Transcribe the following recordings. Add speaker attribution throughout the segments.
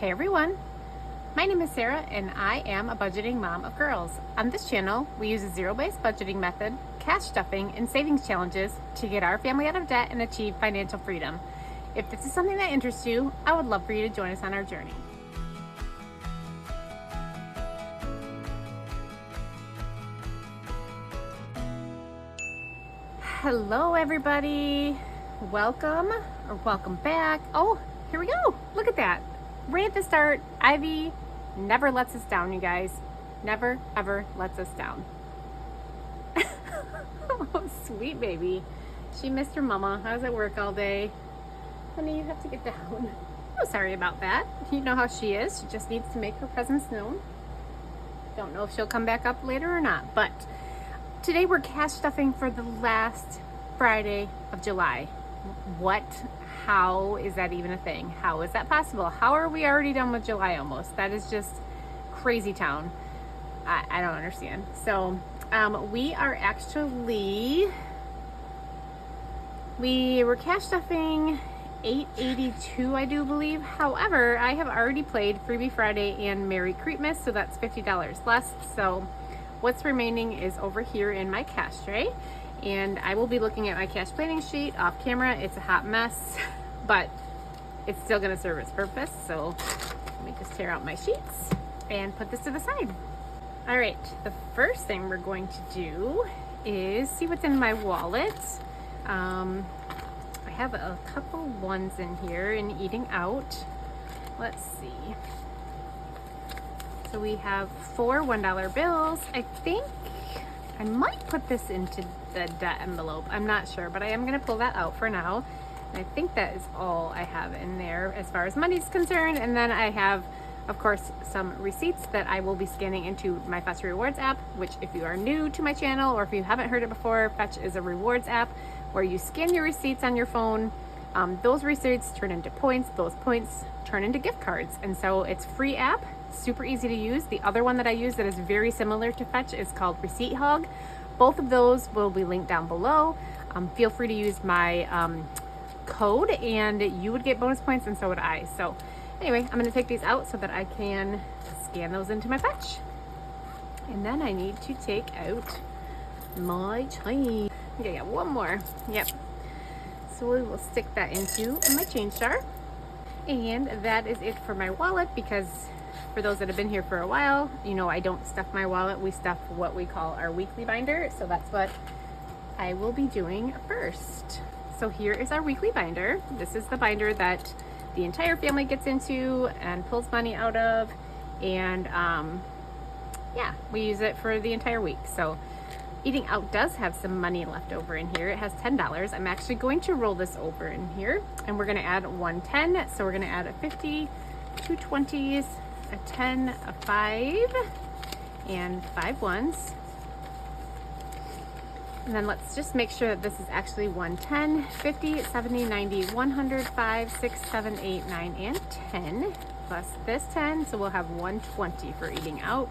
Speaker 1: Hey everyone, my name is Sarah and I am a budgeting mom of girls. On this channel, we use a zero-based budgeting method, cash stuffing, and savings challenges to get our family out of debt and achieve financial freedom. If this is something that interests you, I would love for you to join us on our journey. Hello everybody, welcome back. Oh, here we go, look at that. Right at the start, Ivy never lets us down, you guys. Never, ever lets us down. Oh, sweet baby. She missed her mama. I was at work all day. Honey, you have to get down. Oh, sorry about that. You know how she is. She just needs to make her presence known. Don't know if she'll come back up later or not, but today we're cash stuffing for the last Friday of July. What? How is that even a thing? How is that possible? How are we already done with July almost? That is just crazy town. I don't understand. So we were cash stuffing $8.82, I do believe. However, I have already played Freebie Friday and Merry Creepmas, so that's $50 less. So what's remaining is over here in my cash tray. And I will be looking at my cash planning sheet off camera. It's a hot mess, but it's still gonna serve its purpose. So let me just tear out my sheets and put this to the side. All right, the first thing we're going to do is see what's in my wallet. I have a couple ones in here in eating out. Let's see. So we have 4 $1 bills. I think I might put this into the debt envelope. I'm not sure, but I am going to pull that out for now. And I think that is all I have in there as far as money is concerned. And then I have, of course, some receipts that I will be scanning into my Fetch Rewards app, which if you are new to my channel or if you haven't heard it before, Fetch is a rewards app where you scan your receipts on your phone. Those receipts turn into points. Those points turn into gift cards. And so it's a free app, super easy to use. The other one that I use that is very similar to Fetch is called Receipt Hog. Both of those will be linked down below. Feel free to use my code and you would get bonus points and so would I. So anyway, I'm going to take these out so that I can scan those into my Fetch. And then I need to take out my change. Okay, got one more. Yep. So we will stick that into my change jar. And that is it for my wallet, because for those that have been here for a while, you know I don't stuff my wallet. We stuff what we call our weekly binder. So that's what I will be doing first. So here is our weekly binder. This is the binder that the entire family gets into and pulls money out of. And yeah, we use it for the entire week. So eating out does have some money left over in here. It has $10. I'm actually going to roll this over in here and we're going to add 110. So we're going to add a 50, 2 20s, a 10, a 5, and 5 ones. And then let's just make sure that this is actually 110, 50, 70, 90, 100, 5, 6, 7, 8, 9, and 10, plus this 10. So we'll have 120 for eating out.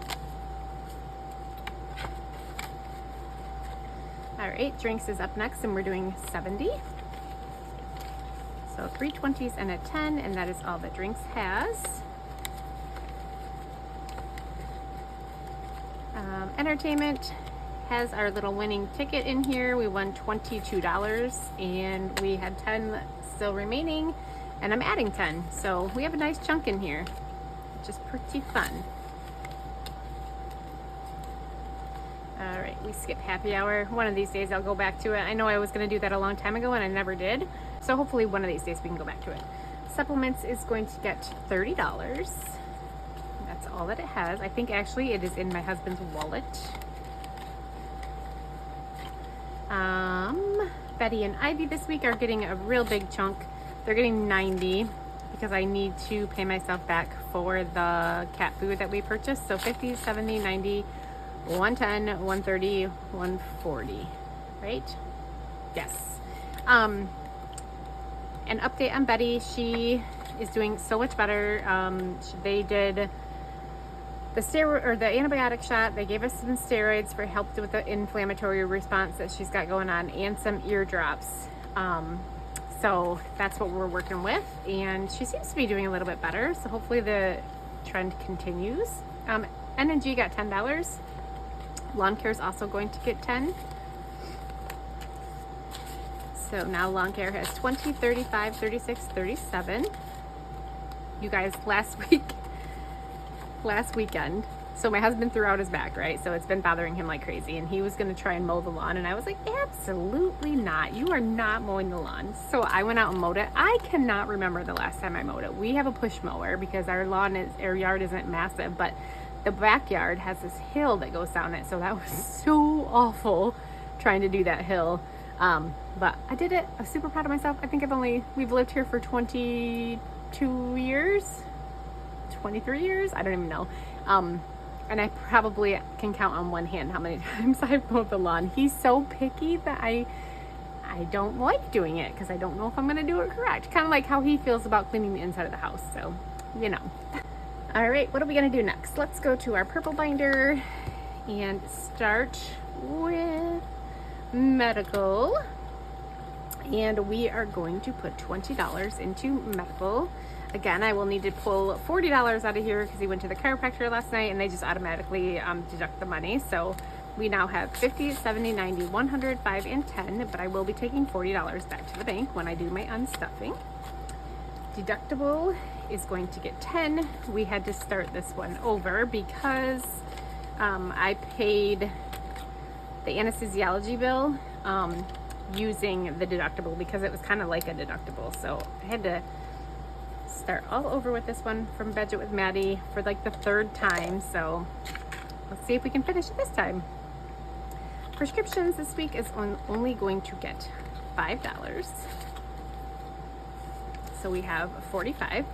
Speaker 1: All right, drinks is up next and we're doing 70. So 3 20s and a 10, and that is all that drinks has. Entertainment has our little winning ticket in here. We won $22 and we had 10 still remaining, and I'm adding 10. So we have a nice chunk in here, which is pretty fun. All right, we skip happy hour. One of these days I'll go back to it. I know I was gonna do that a long time ago and I never did. So hopefully one of these days we can go back to it. Supplements is going to get $30. That's all that it has. I think actually it is in my husband's wallet. Betty and Ivy this week are getting a real big chunk. They're getting 90 because I need to pay myself back for the cat food that we purchased. So 50, 70, 90, 110, 130, 140, right? Yes. An update on Betty. She is doing so much better. They did the steroid or the antibiotic shot. They gave us some steroids for help with the inflammatory response that she's got going on, and some ear drops. So that's what we're working with, and she seems to be doing a little bit better, so hopefully the trend continues. N&G got $10. Lawn care is also going to get 10. So now lawn care has 20, 35, 36, 37. You guys, last weekend, so my husband threw out his back, right? So it's been bothering him like crazy, and he was gonna try and mow the lawn, and I was like, absolutely not. You are not mowing the lawn. So I went out and mowed it. I cannot remember the last time I mowed it. We have a push mower because our yard isn't massive, but the backyard has this hill that goes down it. So that was so awful trying to do that hill. But I did it. I'm super proud of myself. I think we've lived here for 22 years, 23 years. I don't even know. And I probably can count on one hand how many times I've mowed the lawn. He's so picky that I don't like doing it because I don't know if I'm going to do it correct. Kind of like how he feels about cleaning the inside of the house. So, you know. All right, what are we going to do next? Let's go to our purple binder and start with medical. And we are going to put $20 into medical. Again, I will need to pull $40 out of here because he went to the chiropractor last night and they just automatically deduct the money. So we now have 50, 70, 90, 100, 5, and 10, but I will be taking $40 back to the bank when I do my unstuffing. Deductible is going to get 10. We had to start this one over because I paid the anesthesiology bill using the deductible because it was kind of like a deductible. So I had to start all over with this one from Budget with Maddie for like the third time. So let's see if we can finish it this time. Prescriptions this week is only going to get $5. So we have 45.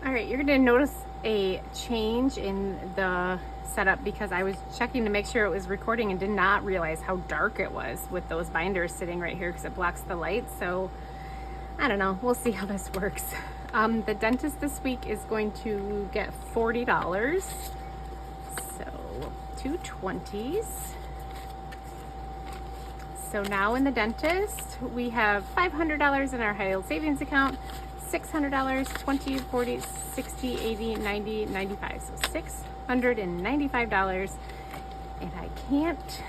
Speaker 1: All right, you're gonna notice a change in the setup because I was checking to make sure it was recording and did not realize how dark it was with those binders sitting right here because it blocks the light. So I don't know, we'll see how this works. The dentist this week is going to get $40. So 2 20s. So now in the dentist, we have $500 in our high yield savings account, $600, 20, 40, 60, 80, 90, 95. So $695. And I can't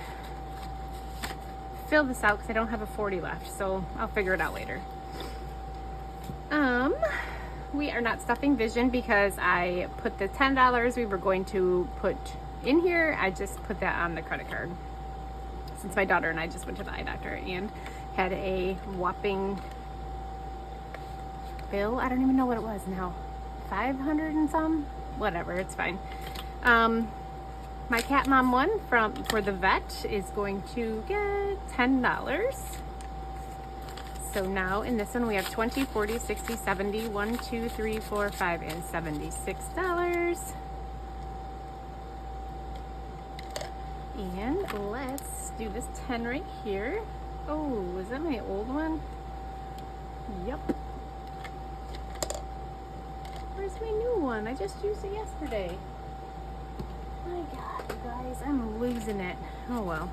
Speaker 1: fill this out because I don't have a 40 left. So I'll figure it out later. We are not stuffing vision because I put the $10 we were going to put in here. I just put that on the credit card. Since my daughter and I just went to the eye doctor and had a whopping bill. I don't even know what it was now. 500 and some? Whatever, it's fine. My cat mom one for the vet is going to get $10. So now in this one we have 20, 40, 60, 70, 1, 2, 3, 4, 5, and $76. And let's do this 10 right here. Oh, is that my old one? Yep. Where's my new one? I just used it yesterday. My God, you guys, I'm losing it. Oh well.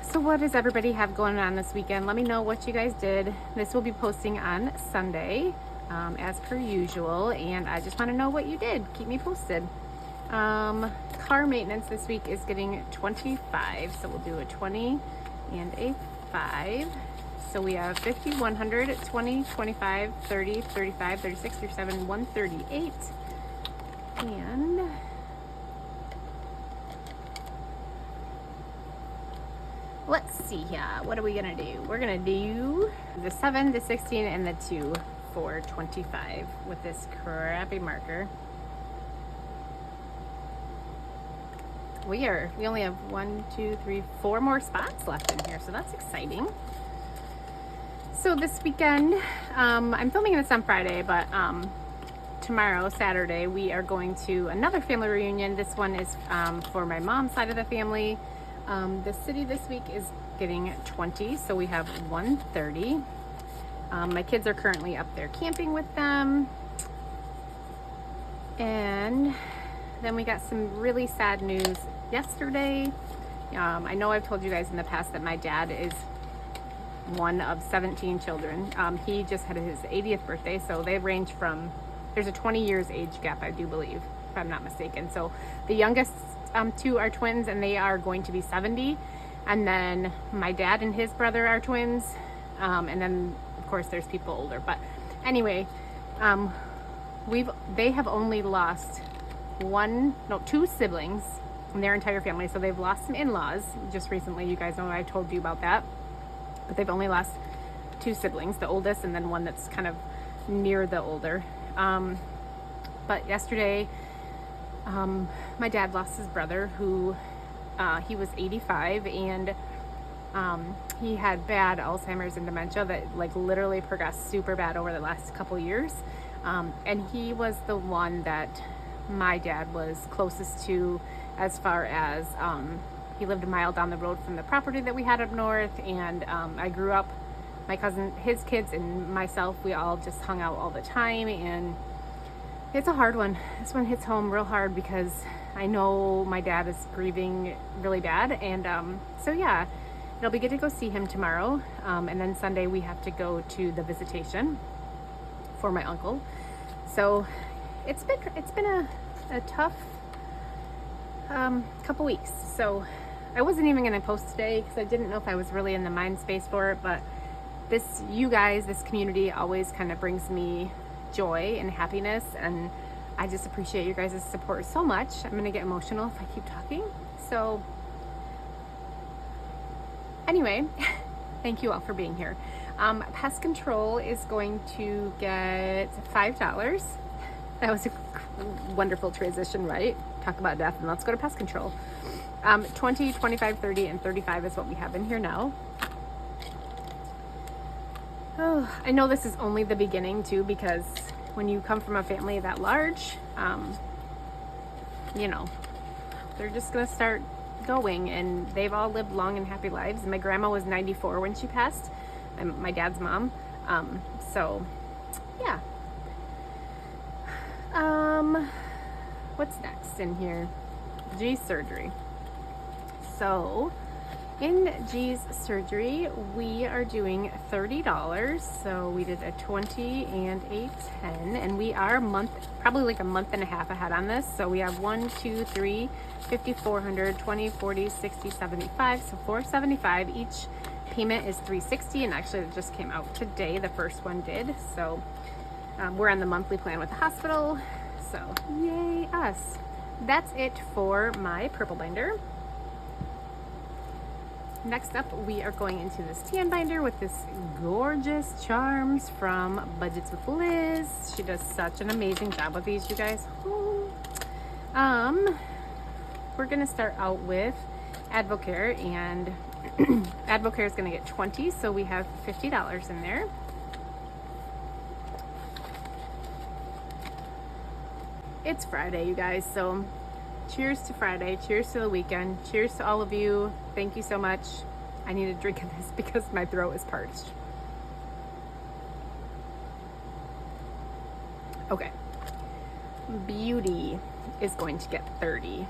Speaker 1: So what does everybody have going on this weekend? Let me know what you guys did. This will be posting on Sunday. As per usual, and I just want to know what you did. Keep me posted. Car maintenance this week is getting 25, so we'll do a 20 and a 5. So we have 50, 100, 20, 25, 30, 35, 36, 37, 138, and let's see here. What are we gonna do? We're gonna do the 7, the 16, and the 2 for 25 with this crappy marker. We only have 1, 2, 3, 4 more spots left in here, so that's exciting. So this weekend, I'm filming this on Friday, but tomorrow, Saturday, we are going to another family reunion. This one is for my mom's side of the family. The city this week is getting 20, so we have 130. My kids are currently up there camping with them. And then we got some really sad news yesterday. I know I've told you guys in the past that my dad is one of 17 children. He just had his 80th birthday, so they range from, there's a 20 years age gap, I do believe, if I'm not mistaken. So the youngest two are twins, and they are going to be 70. And then my dad and his brother are twins. And then of course there's people older. But anyway, they have only lost two siblings in their entire family. So they've lost some in-laws just recently. You guys know I told you about that. But they've only lost two siblings, the oldest and then one that's kind of near the older. But yesterday, my dad lost his brother, who he was 85, and he had bad Alzheimer's and dementia that like literally progressed super bad over the last couple years. And he was the one that my dad was closest to, as far as he lived a mile down the road from the property that we had up north. And I grew up, my cousin, his kids, and myself, we all just hung out all the time. And it's a hard one. This one hits home real hard because I know my dad is grieving really bad. And so yeah, it'll be good to go see him tomorrow. And then Sunday we have to go to the visitation for my uncle. So it's been a tough couple weeks. So I wasn't even gonna post today because I didn't know if I was really in the mind space for it, but you guys, this community always kind of brings me joy and happiness, and I just appreciate your guys' support so much. I'm gonna get emotional if I keep talking. So anyway, thank you all for being here. Pest control is going to get $5. That was a wonderful transition, right? Talk about death, and let's go to pest control. 20, 25, 30, and 35 is what we have in here now. Oh, I know this is only the beginning too, because when you come from a family that large, you know, they're just gonna start going, and they've all lived long and happy lives. My grandma was 94 when she passed, and my dad's mom. So yeah. What's next in here? G's surgery. So in G's surgery, we are doing $30. So we did a 20 and a 10, and we are probably like a month and a half ahead on this. So we have 1, 2, 3, 50, 400, 20, 40, 60, 75. So $475. Each payment is $360, and actually it just came out today. The first one did. So we're on the monthly plan with the hospital. So yay us. That's it for my purple binder. Next up, we are going into this tan binder with this gorgeous charms from Budgets with Liz. She does such an amazing job with these, you guys. Oh. We're gonna start out with Advocare, and Advocare is gonna get 20, so we have $50 in there. It's Friday, you guys, so cheers to Friday, cheers to the weekend, cheers to all of you. Thank you so much. I need a drink of this because my throat is parched. Okay. Beauty is going to get 30.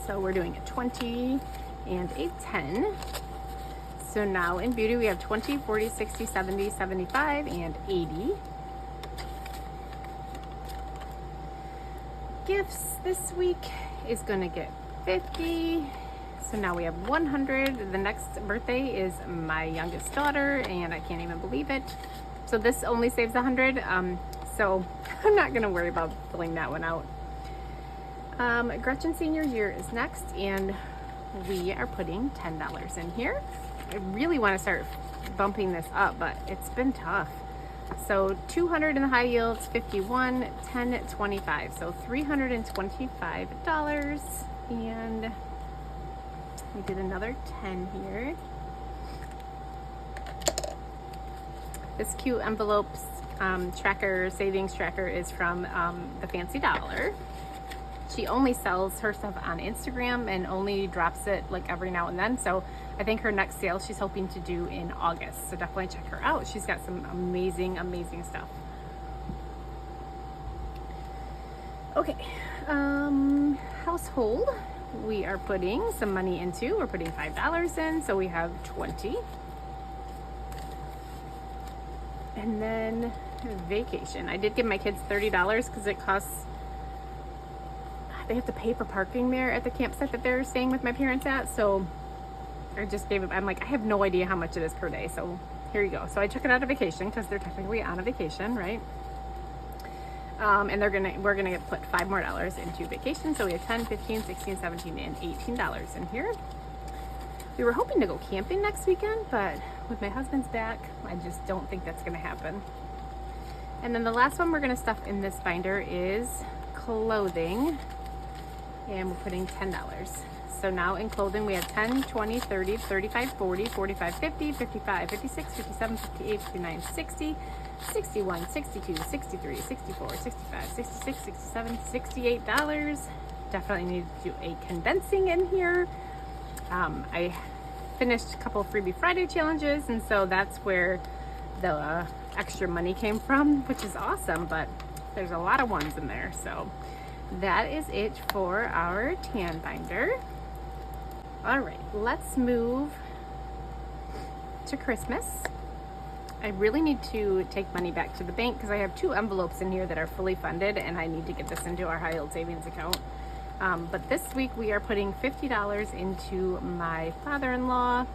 Speaker 1: So we're doing a 20 and a 10. So now in Beauty we have 20, 40, 60, 70, 75, and 80. Gifts this week is gonna get 50. So now we have 100. The next birthday is my youngest daughter, and I can't even believe it. So this only saves 100. So I'm not gonna worry about filling that one out. Gretchen senior year is next, and we are putting $10 in here. I really want to start bumping this up, but it's been tough. So 200 in the high yields, 51, 10, 25. So $325. And we did another 10 here. This cute envelopes tracker, savings tracker, is from the Fancy Dollar. She only sells her stuff on Instagram and only drops it like every now and then. So I think her next sale she's hoping to do in August. So definitely check her out. She's got some amazing, amazing stuff. Okay, household, we are putting some money into. We're putting $5 in, so we have 20. And then vacation. I did give my kids $30 because it costs, they have to pay for parking there at the campsite that they're staying with my parents at. So I just gave it, I'm like, I have no idea how much it is per day. So here you go. So I took it out of vacation because they're technically on a vacation, right? And we're gonna put $5 more into vacation. So we have 10, 15, 16, 17, and $18 in here. We were hoping to go camping next weekend, but with my husband's back, I just don't think that's gonna happen. And then the last one we're gonna stuff in this binder is clothing, and we're putting $10. So now in clothing we have 10, 20, 30, 35, 40, 45, 50, 55, 56, 57, 58, 59, 60, 61, 62, 63, 64, 65, 66, 67, $68. Definitely need to do a condensing in here. I finished a couple Freebie Friday challenges, and so that's where the extra money came from, which is awesome, but there's a lot of ones in there. So that is it for our tan binder. All right, let's move to Christmas. I really need to take money back to the bank because I have 2 envelopes in here that are fully funded, and I need to get this into our high yield savings account. But this week we are putting $50 into my father-in-law.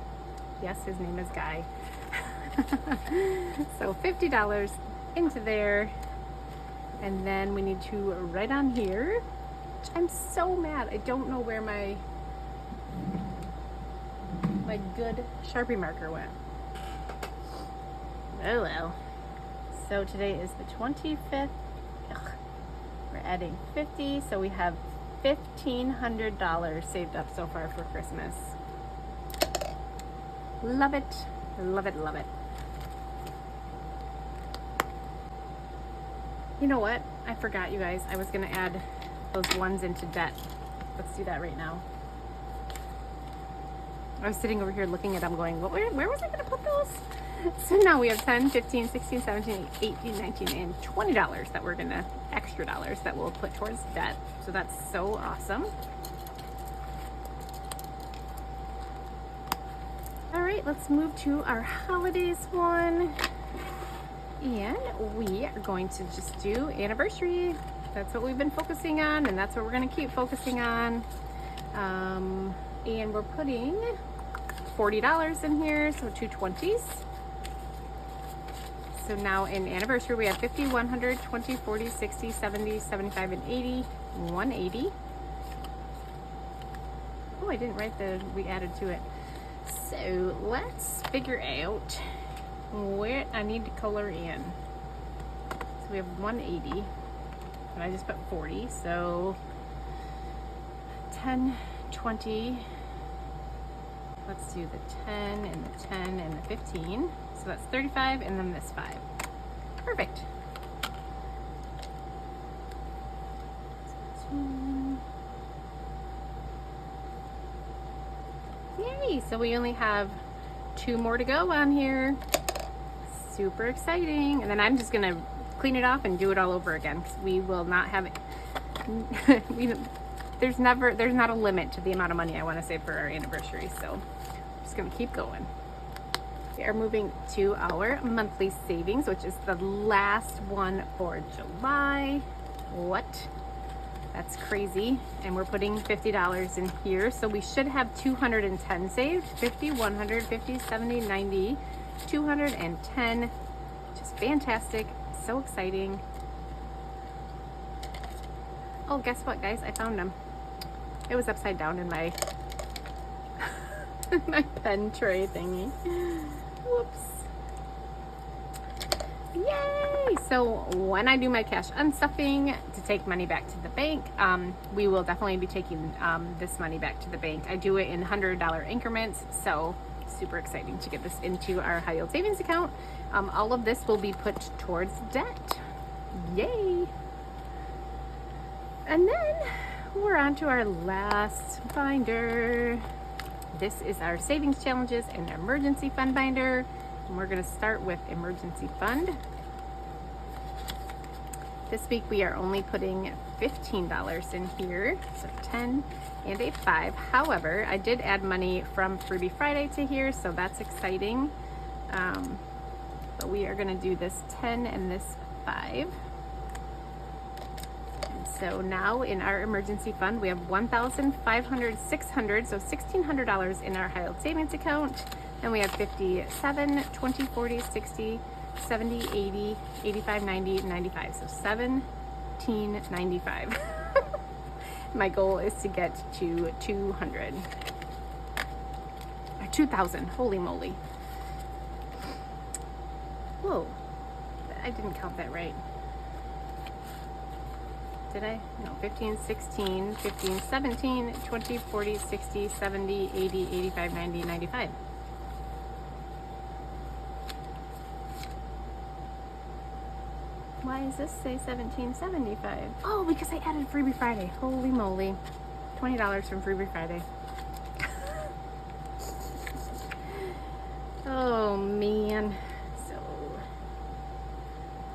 Speaker 1: Yes, his name is Guy. So $50 into there. And then we need to write on here, which I'm so mad. I don't know where my good Sharpie marker went. Oh well. So today is the 25th. Ugh. We're adding 50, so we have $1,500 saved up so far for Christmas. Love it, love it, love it. You know what? I forgot, you guys. I was gonna add those ones into debt. Let's do that right now. I was sitting over here looking at them going, where was I gonna put those? So now we have 10, 15, 16, 17, 18, 19, and $20 that we're gonna, extra dollars that we'll put towards debt. So that's so awesome. All right, let's move to our holidays one. And we are going to just do anniversary. That's what we've been focusing on, and that's what we're gonna keep focusing on. And we're putting $40 in here, so 2 20s. So now in anniversary, we have 50, 100, 20, 40, 60, 70, 75, and 80, 180. Oh, I didn't write we added to it. So let's figure out where I need to color in. So we have 180, and I just put 40, so 10, 20, let's do the 10 and the 10 and the 15. So that's 35, and then this 5. Perfect. Yay, so we only have 2 more to go on here. Super exciting. And then I'm just gonna clean it off and do it all over again because we will not have it. There's not a limit to the amount of money I want to save for our anniversary, so I'm just gonna keep going. We are moving to our monthly savings, which is the last one for July. What? That's crazy. And we're putting $50 in here, so we should have 210 saved. 50, 100, 50, 70, 90, 210, which is fantastic. So exciting. Oh, guess what, guys? I found them. It was upside down in my my pen tray thingy. Whoops. Yay! So when I do my cash unstuffing to take money back to the bank, we will definitely be taking this money back to the bank. I do it in $100 increments, so super exciting to get this into our high yield savings account. All of this will be put towards debt. Yay! And then we're on to our last binder. This is our savings challenges and emergency fund binder. And we're gonna start with emergency fund. This week we are only putting $15 in here, so 10 and a 5. However, I did add money from Freebie Friday to here, so that's exciting. But we are going to do this 10 and this 5. And so now in our emergency fund, we have $1,500, $600, so $1,600 in our high yield savings account. And we have 50, 7, 20, 40, 60, 70, 80, 85, 90, 95. So 1795. My goal is to get to 200. Or 2,000. Holy moly. Whoa. I didn't count that right. Did I? No. 15, 16, 15, 17, 20, 40, 60, 70, 80, 85, 90, 95. Why does this say 1775? Oh, because I added Freebie Friday. Holy moly. $20 from Freebie Friday. Oh man. So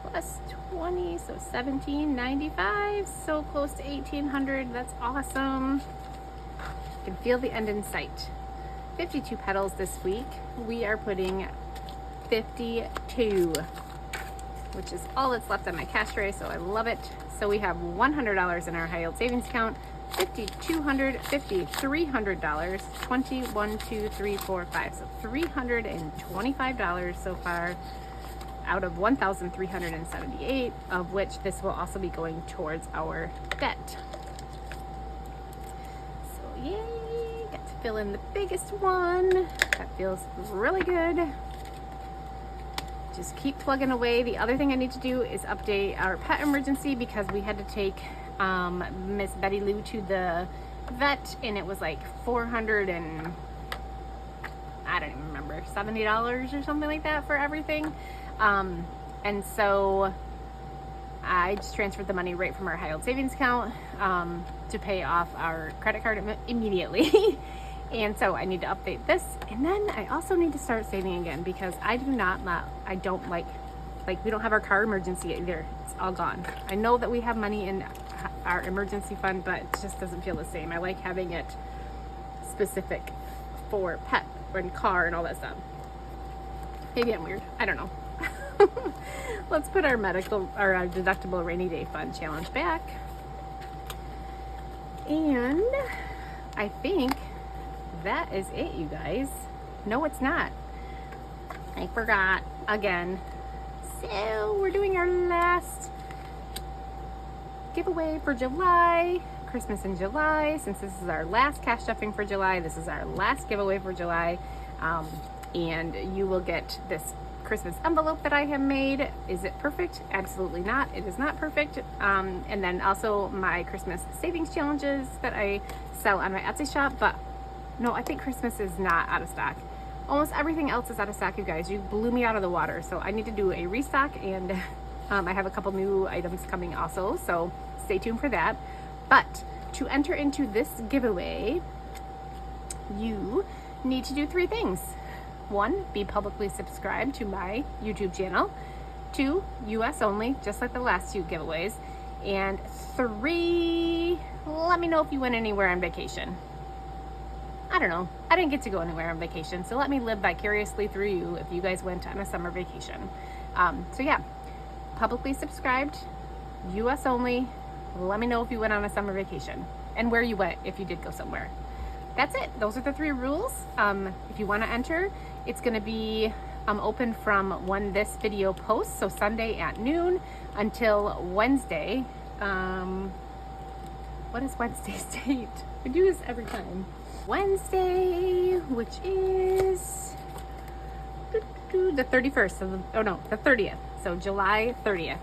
Speaker 1: plus 20, so 1795. So close to 1800. That's awesome. You can feel the end in sight. 52 petals this week. We are putting 52. Which is all that's left on my cash tray, so I love it. So we have $100 in our high yield savings account, $5,200, $50, $300, 20, 1, 2, 3, 4, 5. So $325 so far out of 1,378, of which this will also be going towards our debt. So yay, got to fill in the biggest one. That feels really good. Just keep plugging away. The other thing I need to do is update our pet emergency because we had to take Miss Betty Lou to the vet, and it was like $400 and I don't even remember, $70 or something like that for everything. And so I just transferred the money right from our high yield savings account to pay off our credit card immediately. And so I need to update this, and then I also need to start saving again because I don't like we don't have our car emergency either. It's all gone. I know that we have money in our emergency fund, but it just doesn't feel the same. I like having it specific for pet and car and all that stuff. Maybe I'm weird. I don't know. Let's put our our deductible rainy day fund challenge back. And I think that is it, you guys. No, it's not. I forgot again. So we're doing our last giveaway for July, Christmas in July. Since this is our last cash stuffing for July, this is our last giveaway for July. And you will get this Christmas envelope that I have made. Is it perfect? Absolutely not. It is not perfect. And then also my Christmas savings challenges that I sell on my Etsy shop, but no, I think Christmas is not out of stock. Almost everything else is out of stock, you guys. You blew me out of the water. So I need to do a restock, and I have a couple new items coming also. So stay tuned for that. But to enter into this giveaway, you need to do 3 things. 1, be publicly subscribed to my YouTube channel. 2, US only, just like the last 2 giveaways. And 3, let me know if you went anywhere on vacation. I don't know. I didn't get to go anywhere on vacation, so let me live vicariously through you if you guys went on a summer vacation. So yeah, publicly subscribed, US only. Let me know if you went on a summer vacation and where you went if you did go somewhere. That's it. Those are the 3 rules. If you want to enter, it's going to be open from when this video posts, so Sunday at noon until Wednesday. What is Wednesday's date? We do this every time. Wednesday, which is the 31st. The 30th. So July 30th.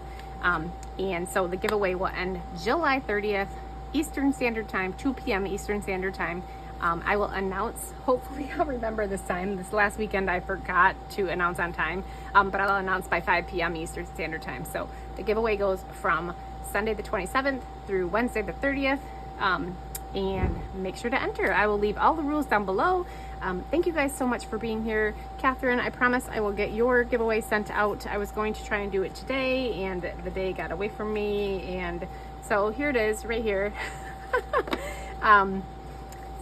Speaker 1: And so the giveaway will end July 30th, Eastern Standard Time, 2 p.m. Eastern Standard Time. I will announce, hopefully I'll remember this time. This last weekend I forgot to announce on time, but I'll announce by 5 p.m. Eastern Standard Time. So the giveaway goes from Sunday the 27th through Wednesday the 30th. And make sure to enter. I will leave all the rules down below. Thank you guys so much for being here. Catherine, I promise I will get your giveaway sent out. I was going to try and do it today, and the day got away from me, and so here it is right here.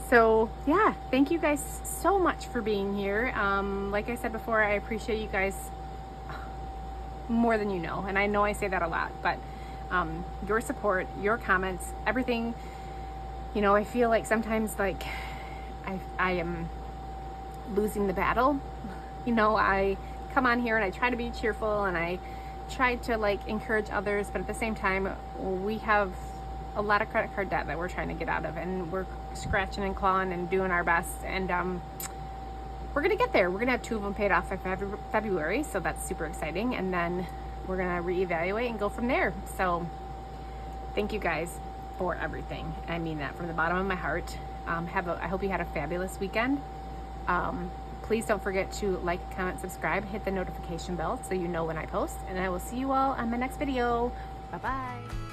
Speaker 1: So yeah, thank you guys so much for being here. Like I said before, I appreciate you guys more than you know, and I know I say that a lot, but your support, your comments, everything, you know, I feel like sometimes like I am losing the battle. You know, I come on here and I try to be cheerful and I try to like encourage others, but at the same time we have a lot of credit card debt that we're trying to get out of, and we're scratching and clawing and doing our best, and we're gonna get there. We're gonna have 2 of them paid off in February, so that's super exciting, and then we're gonna reevaluate and go from there. So thank you guys for everything. I mean that from the bottom of my heart. I hope you had a fabulous weekend. Please don't forget to like, comment, subscribe, hit the notification bell so you know when I post, and I will see you all on my next video. Bye bye.